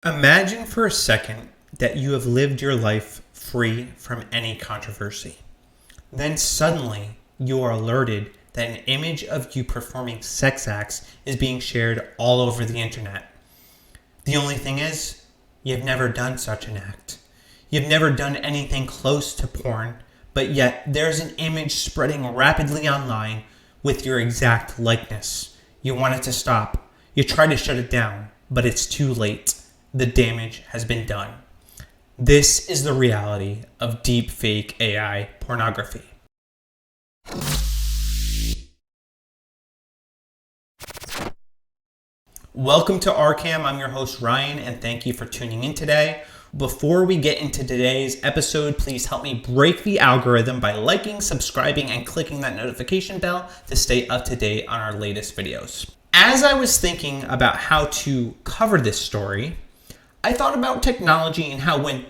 Imagine for a second that you have lived your life free from any controversy. Then suddenly you are alerted that an image of you performing sex acts is being shared all over the internet. The only thing is, you've never done such an act. You've never done anything close to porn, but yet there's an image spreading rapidly online with your exact likeness. You want it to stop. You try to shut it down, but it's too late. The damage has been done. This is the reality of deepfake AI pornography. Welcome to RCAM. I'm your host Ryan, and thank you for tuning in today. Before we get into today's episode, please help me break the algorithm by liking, subscribing, and clicking that notification bell to stay up to date on our latest videos. As I was thinking about how to cover this story, I thought about technology and how when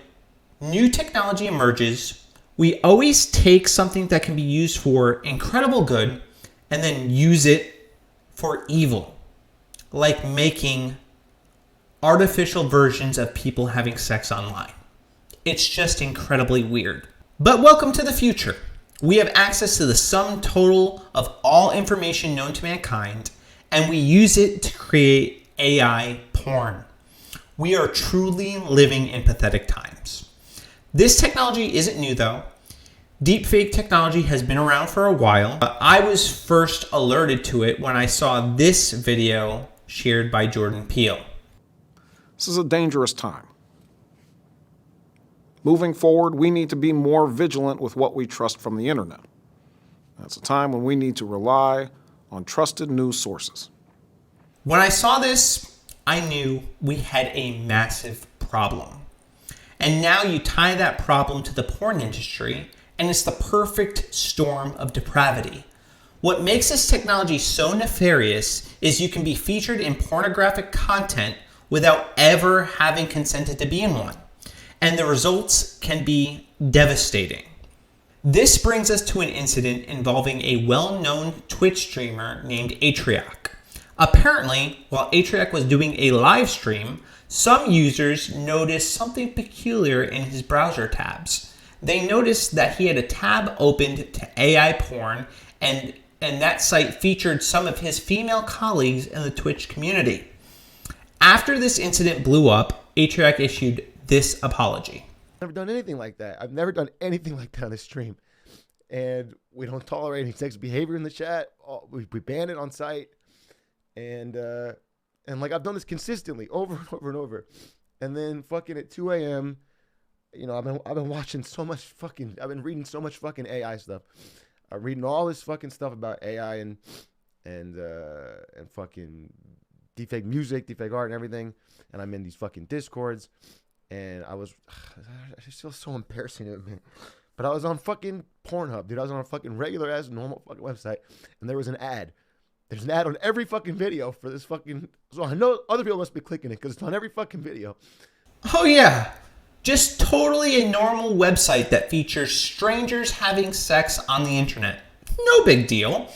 new technology emerges, we always take something that can be used for incredible good and then use it for evil, like making artificial versions of people having sex online. It's just incredibly weird. But welcome to the future. We have access to the sum total of all information known to mankind, and we use it to create AI porn. We are truly living in pathetic times. This technology isn't new though. Deepfake technology has been around for a while. I was first alerted to it when I saw this video shared by Jordan Peele. This is a dangerous time. Moving forward, we need to be more vigilant with what we trust from the internet. That's a time when we need to rely on trusted news sources. When I saw this, I knew we had a massive problem. And now you tie that problem to the porn industry, and it's the perfect storm of depravity. What makes this technology so nefarious is you can be featured in pornographic content without ever having consented to be in one. And the results can be devastating. This brings us to an incident involving a well-known Twitch streamer named Atriac. Apparently, while Atriac was doing a live stream, some users noticed something peculiar in his browser tabs. They noticed that he had a tab opened to AI porn, and that site featured some of his female colleagues in the Twitch community. After this incident blew up, Atriac issued this apology. I've never done anything like that. I've never done anything like that on a stream. And we don't tolerate any sex behavior in the chat. We ban it on site. And like I've done this consistently over and over and over. And then fucking at 2 a.m., you know, I've been watching so much fucking, I've been reading so much fucking AI stuff. I'm reading all this fucking stuff about AI and fucking deepfake music, deepfake art and everything. And I'm in these fucking Discords. And I just feel so embarrassing to admit. But I was on fucking Pornhub, dude. I was on a fucking regular ass normal fucking website. And there was an ad. There's an ad on every fucking video for this fucking... So I know other people must be clicking it because it's on every fucking video. Oh yeah, just totally a normal website that features strangers having sex on the internet. No big deal.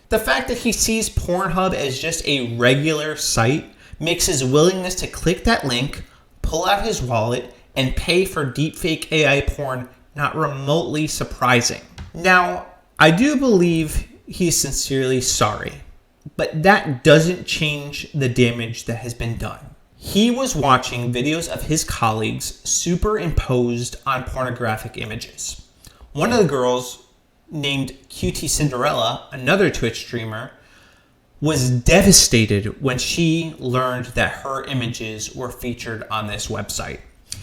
The fact that he sees Pornhub as just a regular site makes his willingness to click that link, pull out his wallet, and pay for deepfake AI porn not remotely surprising. Now, I do believe he's sincerely sorry, but that doesn't change the damage that has been done. He was watching videos of his colleagues superimposed on pornographic images. One of the girls, named QT Cinderella, another Twitch streamer, was devastated when she learned that her images were featured on this website.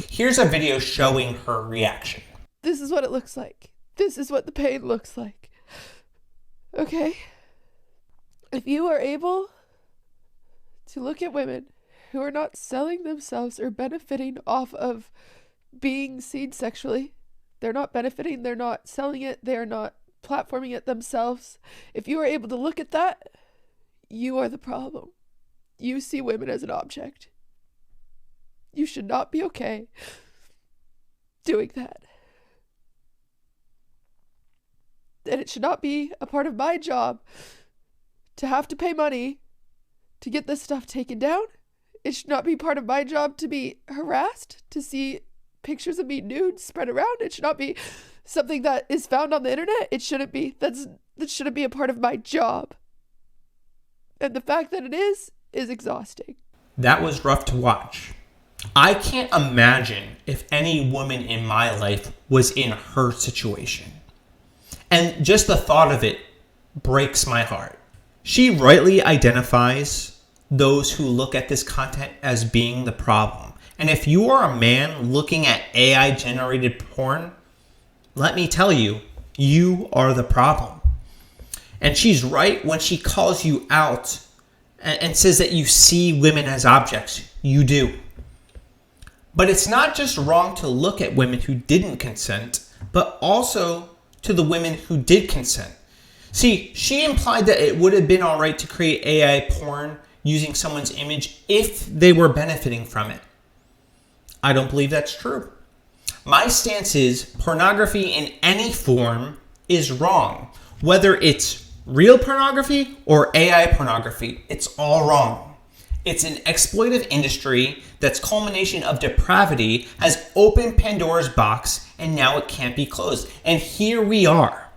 Here's a video showing her reaction. This is what it looks like. This is what the pain looks like. Okay? If you are able to look at women who are not selling themselves or benefiting off of being seen sexually, they're not benefiting, they're not selling it, they're not platforming it themselves. If you are able to look at that, you are the problem. You see women as an object. You should not be okay doing that. And it should not be a part of my job to have to pay money to get this stuff taken down It should not be part of my job to be harassed, to see pictures of me nude spread around. It should not be something that is found on the internet. It shouldn't be. That shouldn't be a part of my job. And the fact that it is exhausting. That was rough to watch. I can't imagine if any woman in my life was in her situation. And just the thought of it breaks my heart. She rightly identifies those who look at this content as being the problem. And if you are a man looking at AI generated porn, let me tell you, you are the problem. And she's right when she calls you out and says that you see women as objects. You do. But it's not just wrong to look at women who didn't consent, but also to the women who did consent. See, she implied that it would have been all right to create AI porn using someone's image if they were benefiting from it. I don't believe that's true. My stance is pornography in any form is wrong. Whether it's real pornography or AI pornography, it's all wrong. It's an exploitive industry that's culmination of depravity, has opened Pandora's box, and now it can't be closed. And here we are.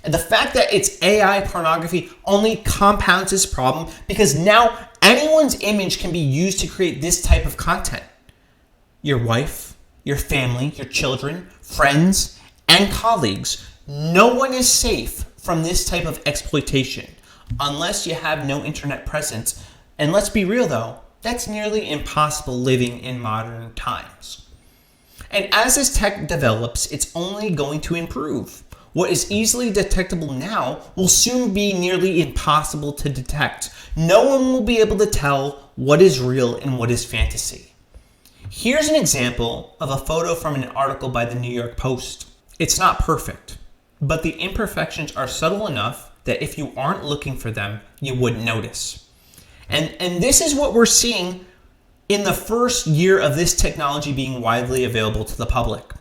And the fact that it's AI pornography only compounds this problem because now anyone's image can be used to create this type of content. Your wife, your family, your children, friends, and colleagues. No one is safe from this type of exploitation unless you have no internet presence. And let's be real though, that's nearly impossible living in modern times. And as this tech develops, it's only going to improve. What is easily detectable now will soon be nearly impossible to detect. No one will be able to tell what is real and what is fantasy. Here's an example of a photo from an article by the New York Post. It's not perfect, but the imperfections are subtle enough that if you aren't looking for them, you wouldn't notice. And this is what we're seeing in the first year of this technology being widely available to the public.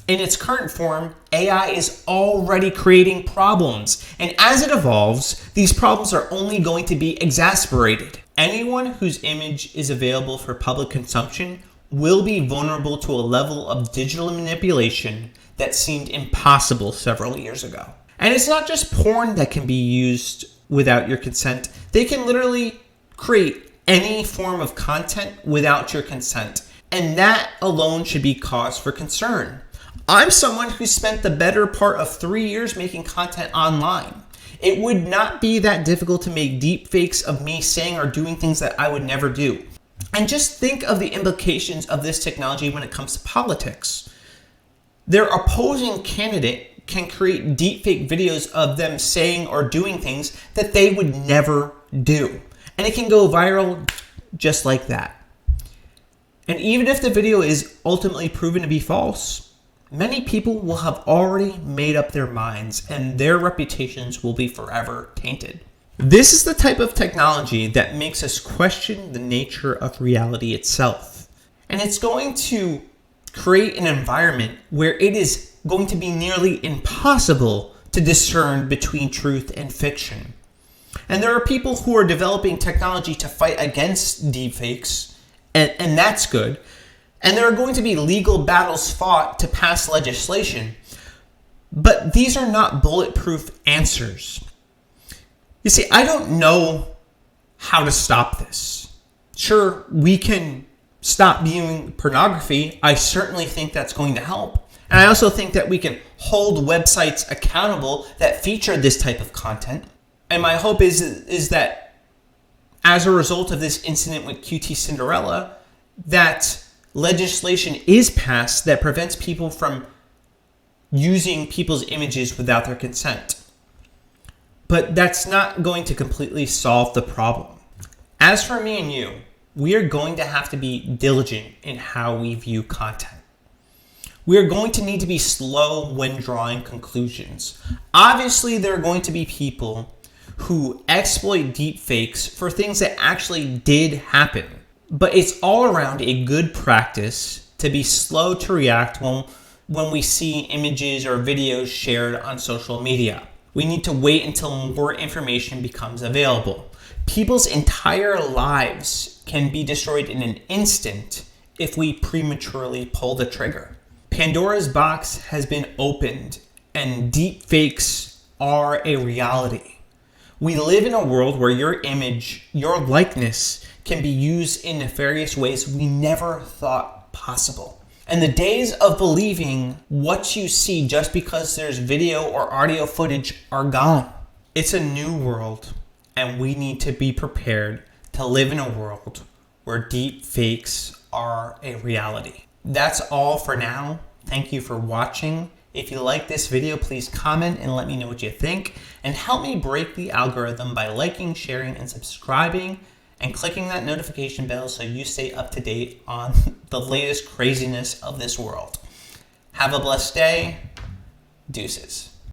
In its current form, AI is already creating problems. And as it evolves, these problems are only going to be exacerbated. Anyone whose image is available for public consumption will be vulnerable to a level of digital manipulation that seemed impossible several years ago. And it's not just porn that can be used without your consent. They can literally create any form of content without your consent. And that alone should be cause for concern. I'm someone who spent the better part of 3 years making content online. It would not be that difficult to make deepfakes of me saying or doing things that I would never do. And just think of the implications of this technology when it comes to politics. Their opposing candidate can create deepfake videos of them saying or doing things that they would never do. And it can go viral just like that. And even if the video is ultimately proven to be false, many people will have already made up their minds and their reputations will be forever tainted. This is the type of technology that makes us question the nature of reality itself. And it's going to create an environment where it is going to be nearly impossible to discern between truth and fiction. And there are people who are developing technology to fight against deepfakes, and that's good. And there are going to be legal battles fought to pass legislation. But these are not bulletproof answers. You see, I don't know how to stop this. Sure, we can stop viewing pornography. I certainly think that's going to help. And I also think that we can hold websites accountable that feature this type of content. And my hope is that as a result of this incident with QT Cinderella, that legislation is passed that prevents people from using people's images without their consent. But that's not going to completely solve the problem. As for me and you, we are going to have to be diligent in how we view content. We are going to need to be slow when drawing conclusions. Obviously, there are going to be people who exploit deepfakes for things that actually did happen. But it's all around a good practice to be slow to react when we see images or videos shared on social media. We need to wait until more information becomes available. People's entire lives can be destroyed in an instant if we prematurely pull the trigger. Pandora's box has been opened, and deepfakes are a reality. We live in a world where your image, your likeness, can be used in nefarious ways we never thought possible. And the days of believing what you see just because there's video or audio footage are gone. It's a new world, and we need to be prepared to live in a world where deep fakes are a reality. That's all for now. Thank you for watching. If you like this video, please comment and let me know what you think, and help me break the algorithm by liking, sharing, and subscribing, and clicking that notification bell so you stay up to date on the latest craziness of this world. Have a blessed day. Deuces.